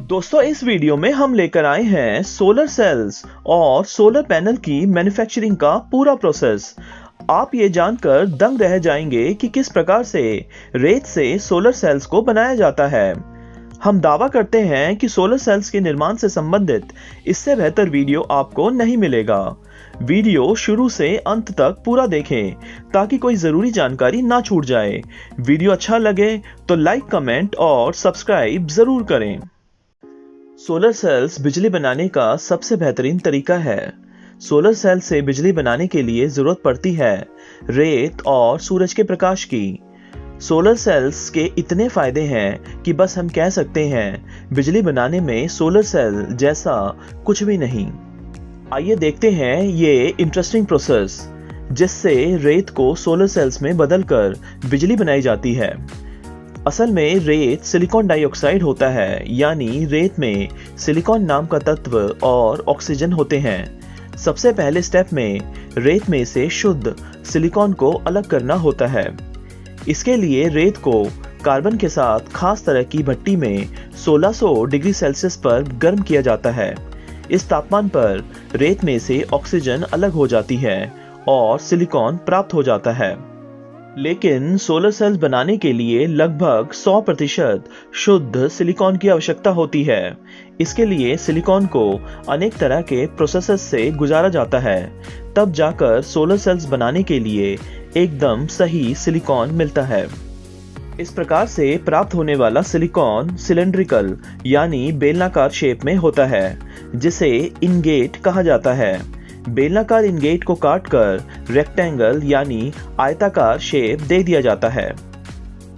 दोस्तों, इस वीडियो में हम लेकर आए हैं सोलर सेल्स और सोलर पैनल की मैन्युफैक्चरिंग का पूरा प्रोसेस। आप ये जानकर दंग रह जाएंगे कि किस प्रकार से रेत से सोलर सेल्स को बनाया जाता है। हम दावा करते हैं कि सोलर सेल्स के निर्माण से संबंधित इससे बेहतर वीडियो आपको नहीं मिलेगा। वीडियो शुरू से अंत तक पूरा देखें ताकि कोई जरूरी जानकारी ना छूट जाए। वीडियो अच्छा लगे तो लाइक, कमेंट और सब्सक्राइब जरूर करें। सोलर सेल्स बिजली बनाने का सबसे बेहतरीन तरीका है। सोलर सेल से बिजली बनाने के लिए जरूरत पड़ती है रेत और सूरज के प्रकाश की। सोलर सेल्स के इतने फायदे हैं कि बस हम कह सकते हैं बिजली बनाने में सोलर सेल जैसा कुछ भी नहीं। आइए देखते हैं ये इंटरेस्टिंग प्रोसेस जिससे रेत को सोलर सेल्स में बदलकर बिजली बनाई जाती है। असल में रेत सिलिकॉन डाइऑक्साइड होता है, यानी रेत में सिलिकॉन नाम का तत्व और ऑक्सीजन होते हैं। सबसे पहले स्टेप में रेत में से शुद्ध सिलिकॉन को अलग करना होता है। इसके लिए रेत को कार्बन के साथ खास तरह की भट्टी में 1600 डिग्री सेल्सियस पर गर्म किया जाता है। इस तापमान पर रेत में से ऑक्सीजन अलग हो जाती है और सिलिकॉन प्राप्त हो जाता है। लेकिन सोलर सेल्स बनाने के लिए लगभग 100% शुद्ध सिलिकॉन की आवश्यकता होती है। इसके लिए सिलिकॉन को अनेक तरह के प्रोसेसेस से गुजारा जाता है, तब जाकर सोलर सेल्स बनाने के लिए एकदम सही सिलिकॉन मिलता है। इस प्रकार से प्राप्त होने वाला सिलिकॉन सिलेंड्रिकल यानी बेलनाकार शेप में होता है, जिसे इनगेट कहा जाता है। बेलनाकार इनगेट को काटकर रेक्टेंगल यानी आयताकार शेप दे दिया जाता है।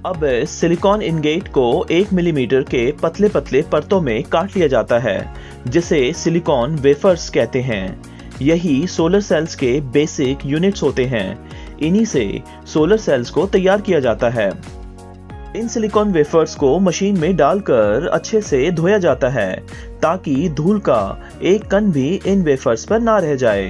अब सिलिकॉन इनगेट को 1 मिलीमीटर के पतले पतले परतों में काट लिया जाता है, जिसे सिलिकॉन वेफर्स कहते हैं। यही सोलर सेल्स के बेसिक यूनिट्स होते हैं। इन्हीं से सोलर सेल्स को तैयार किया जाता है। इन सिलिकॉन वेफर्स को मशीन में डालकर अच्छे से धोया जाता है ताकि धूल का एक कण भी इन वेफर्स पर ना रह जाए।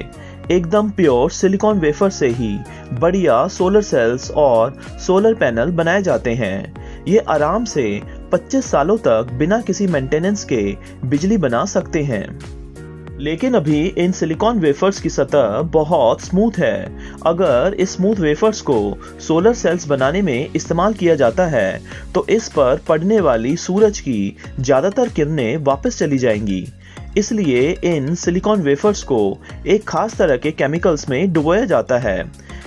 एकदम प्योर सिलिकॉन वेफर से ही बढ़िया सोलर सेल्स और सोलर पैनल बनाए जाते हैं। ये आराम से 25 सालों तक बिना किसी मेंटेनेंस के बिजली बना सकते हैं। लेकिन अभी इन सिलिकॉन वेफर्स की सतह बहुत स्मूथ है। अगर इस स्मूथ वेफर्स को सोलर सेल्स बनाने में इस्तेमाल किया जाता है तो इस पर पड़ने वाली सूरज की ज्यादातर किरणें वापस चली जाएंगी। इसलिए इन सिलिकॉन वेफर्स को एक खास तरह के केमिकल्स में डुबोया जाता है,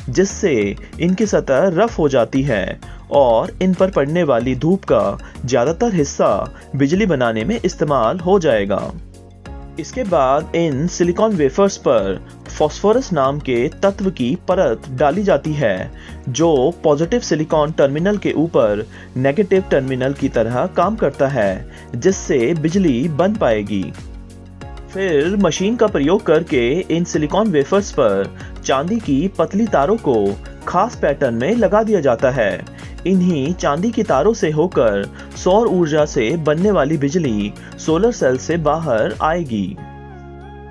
जिससे इनकी सतह रफ हो जाती है और इन पर पड़ने वाली धूप का ज्यादातर हिस्सा बिजली बनाने में इस्तेमाल हो जाएगा। इसके बाद इन सिलिकॉन वेफर्स पर फास्फोरस नाम के तत्व की परत डाली जाती है, जो पॉजिटिव सिलिकॉन टर्मिनल के ऊपर नेगेटिव टर्मिनल की तरह काम करता है, जिससे बिजली बन पाएगी। फिर मशीन का प्रयोग करके इन सिलिकॉन वेफर्स पर चांदी की पतली तारों को खास पैटर्न में लगा दिया जाता है। इन्हीं चांदी की तारों से होकर सौर ऊर्जा से बनने वाली बिजली सोलर सेल से बाहर आएगी।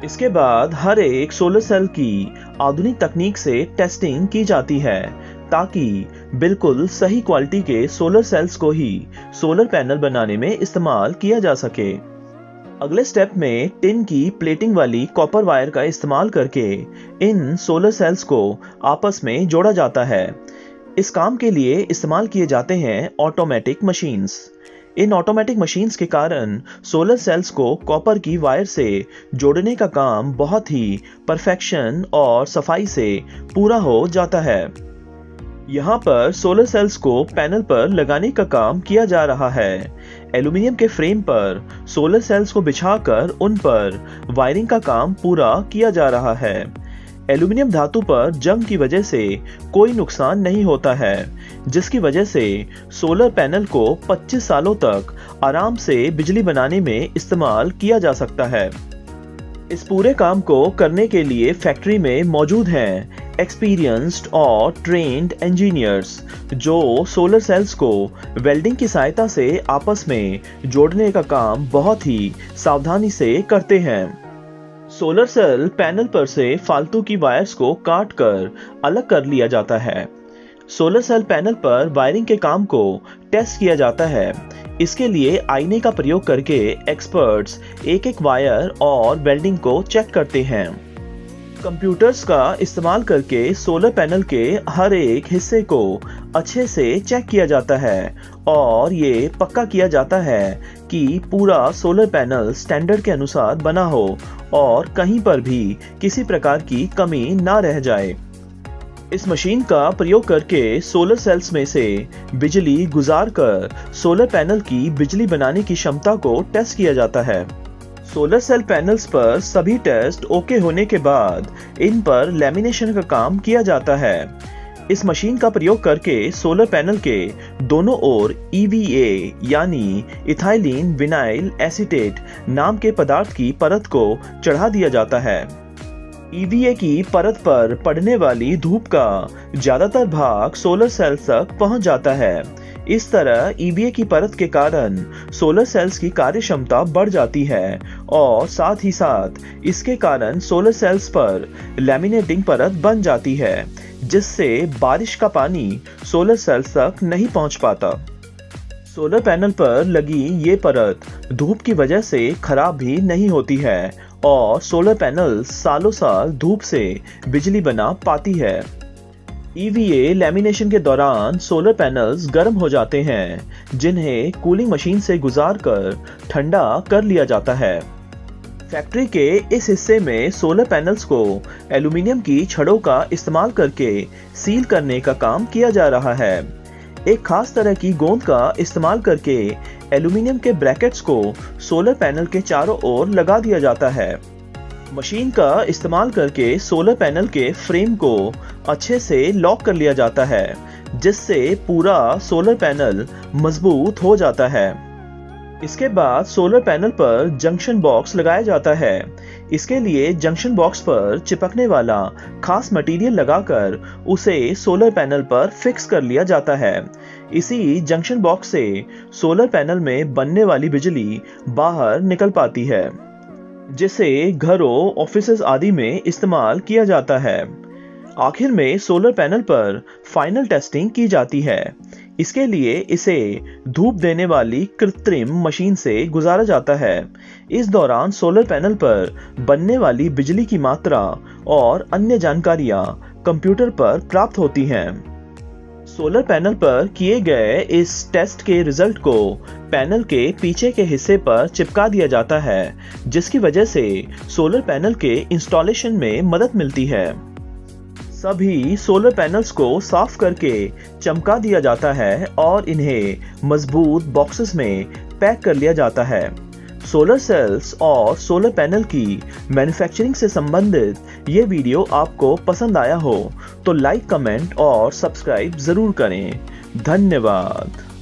इसके बाद हर एक सोलर सेल की आधुनिक तकनीक से टेस्टिंग की जाती है ताकि बिल्कुल सही क्वालिटी के सोलर सेल्स को ही सोलर पैनल बनाने में इस्तेमाल किया जा सके। अगले स्टेप में टिन की प्लेटिंग वाली कॉपर वायर का इस्तेमाल करके इन सोलर सेल्स को आपस में जोड़ा जाता है। इस काम के लिए इस्तेमाल किए जाते हैं ऑटोमेटिक मशीन्स। इन ऑटोमेटिक मशीन्स के कारण सोलर सेल्स को कॉपर की वायर से जोड़ने का काम बहुत ही परफेक्शन और सफाई से पूरा हो जाता है। यहाँ पर सोलर सेल्स को पैनल पर लगाने का काम किया जा रहा है। एल्यूमिनियम के फ्रेम पर सोलर सेल्स को बिछाकर उन पर वायरिंग का काम पूरा किया जा रहा है। एल्यूमिनियम धातु पर जंग की वजह से कोई नुकसान नहीं होता है, जिसकी वजह से सोलर पैनल को 25 सालों तक आराम से बिजली बनाने में इस्तेमाल किया जा सकता है। इस पूरे काम को करने के लिए फैक्ट्री में मौजूद हैं एक्सपीरियंस्ड और ट्रेन्ड इंजीनियर्स, जो सोलर सेल्स को वेल्डिंग की सहायता से आपस में जोड़ने का काम बहुत ही सावधानी से करते हैं। सोलर सेल पैनल पर से फालतू की वायर्स को काट कर अलग कर लिया जाता है। सोलर सेल पैनल पर वायरिंग के काम को टेस्ट किया जाता है। इसके लिए आईने का प्रयोग करके एक्सपर्ट्स एक एक वायर और वेल्डिंग को चेक करते हैं। कंप्यूटर्स का इस्तेमाल करके सोलर पैनल के हर एक हिस्से को अच्छे से चेक किया जाता है और ये पक्का किया जाता है कि पूरा सोलर पैनल स्टैंडर्ड के अनुसार बना हो और कहीं पर भी किसी प्रकार की कमी ना रह जाए। इस मशीन का प्रयोग करके सोलर सेल्स में से बिजली गुजारकर सोलर पैनल की बिजली बनाने की क्षमता को टेस्ट किया जाता है। सोलर सेल पैनल्स पर सभी टेस्ट ओके होने के बाद इन पर लैमिनेशन का काम किया जाता है। इस मशीन का प्रयोग करके सोलर पैनल के दोनों ओर EVA यानी इथाइलिन विनाइल एसीटेट नाम के पदार्थ की परत को चढ़ा दिया जाता है। EVA की परत पर पड़ने वाली धूप का ज्यादातर भाग सोलर सेल्स तक पहुंच जाता है। इस तरह EVA की परत के कारण सोलर सेल्स की कार्य क्षमता बढ़ जाती है और साथ ही साथ इसके कारण सोलर सेल्स पर लैमिनेटिंग परत बन जाती है, जिससे बारिश का पानी सोलर सेल्स तक नहीं पहुंच पाता। सोलर पैनल पर लगी ये परत धूप की वजह से खराब भी नहीं होती है और सोलर पैनल सालों साल धूप से बिजली बना पाती है। EVA लैमिनेशन के दौरान सोलर पैनल्स गर्म हो जाते हैं, जिन्हें कूलिंग मशीन से गुजारकर ठंडा कर लिया जाता है। फैक्ट्री के इस हिस्से में सोलर पैनल्स को एल्यूमीनियम की छड़ों का इस्तेमाल करके सील करने का काम किया जा रहा है। एक खास तरह की गोंद का इस्तेमाल करके एल्यूमीनियम के ब्रैकेट्स को सोलर पैनल के चारों ओर लगा दिया जाता है। मशीन का इस्तेमाल करके सोलर पैनल के फ्रेम को अच्छे से लॉक कर लिया जाता है, जिससे पूरा सोलर पैनल मजबूत हो जाता है। इसके बाद सोलर पैनल पर जंक्शन बॉक्स लगाया जाता है। इसके लिए जंक्शन बॉक्स पर चिपकने वाला खास मटेरियल लगाकर उसे सोलर पैनल पर फिक्स कर लिया जाता है। इसी जंक्शन बॉक्स से सोलर पैनल में बनने वाली बिजली बाहर निकल पाती है, जिसे घरों, ऑफिसेज आदि में इस्तेमाल किया जाता है। आखिर में सोलर पैनल पर फाइनल टेस्टिंग की जाती है। इसके लिए इसे धूप देने वाली कृत्रिम मशीन से गुजारा जाता है। इस दौरान सोलर पैनल पर बनने वाली बिजली की मात्रा और अन्य जानकारियां कंप्यूटर पर प्राप्त होती हैं। सोलर पैनल पर किए गए इस टेस्ट के रिजल्ट को पैनल के पीछे के हिस्से पर चिपका दिया जाता है, जिसकी वजह से सोलर पैनल के इंस्टॉलेशन में मदद मिलती है। सभी सोलर पैनल्स को साफ करके चमका दिया जाता है और इन्हें मजबूत बॉक्सेस में पैक कर लिया जाता है। सोलर सेल्स और सोलर पैनल की मैन्युफैक्चरिंग से संबंधित ये वीडियो आपको पसंद आया हो तो लाइक, कमेंट और सब्सक्राइब जरूर करें। धन्यवाद।